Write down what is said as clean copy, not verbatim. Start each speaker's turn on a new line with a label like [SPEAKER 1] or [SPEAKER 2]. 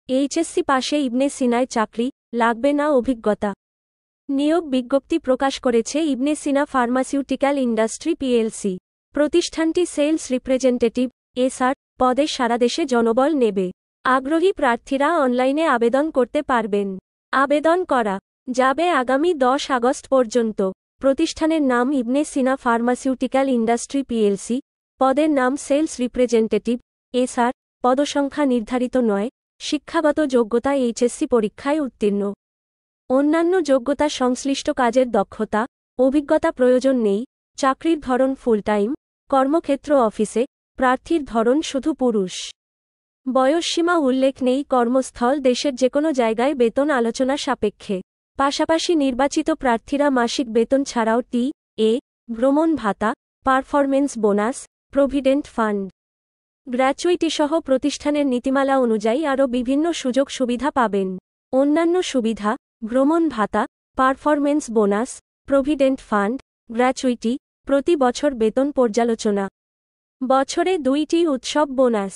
[SPEAKER 1] HSC পাশে ইবনে সিনায় চাকরি, লাগবে না অভিজ্ঞতা। নিয়োগ বিজ্ঞপ্তি প্রকাশ করেছে ইবনে সিনা ফার্মাসিউটিক্যাল ইন্ডাস্ট্রি পিএলসি। প্রতিষ্ঠানটি সেলস রিপ্রেজেন্টেটিভ এসআর পদে সারা দেশে জনবল নেবে। আগ্রহী প্রার্থীরা অনলাইনে আবেদন করতে পারবেন। আবেদন করা যাবে আগামী 10 আগস্ট পর্যন্ত। প্রতিষ্ঠানের নাম ইবনে সিনা ফার্মাসিউটিক্যাল ইন্ডাস্ট্রি পিএলসি। পদের নাম সেলস রিপ্রেজেন্টেটিভ এসআর। পদসংখ্যা নির্ধারিত নয়। শিক্ষাগত যোগ্যতা এইচএসসি পরীক্ষায় উত্তীর্ণ। অন্যান্য যোগ্যতা সংশ্লিষ্ট কাজের দক্ষতা, অভিজ্ঞতা প্রয়োজন নেই। চাকরির ধরন ফুল টাইম। কর্মক্ষেত্র অফিসে। প্রার্থীর ধরন শুধু পুরুষ। বয়সসীমা উল্লেখ নেই। কর্মস্থল দেশের যেকোনো জায়গায় বেতন আলোচনা সাপেক্ষে। পাশাপাশি নির্বাচিত প্রার্থীরা মাসিক বেতন ছাড়াও টি.এ. ভ্রমণ ভাতা, performance bonus, provident fund, gratuity সহ প্রতিষ্ঠানের নীতিমালা অনুযায়ী আরও বিভিন্ন সুযোগ সুবিধা পাবেন। অন্যান্য সুবিধা: ভ্রমণ ভাতা, performance bonus, provident fund, gratuity, প্রতি বছর বেতন পর্যালোচনা, বছরে 2টি উৎসব বোনাস।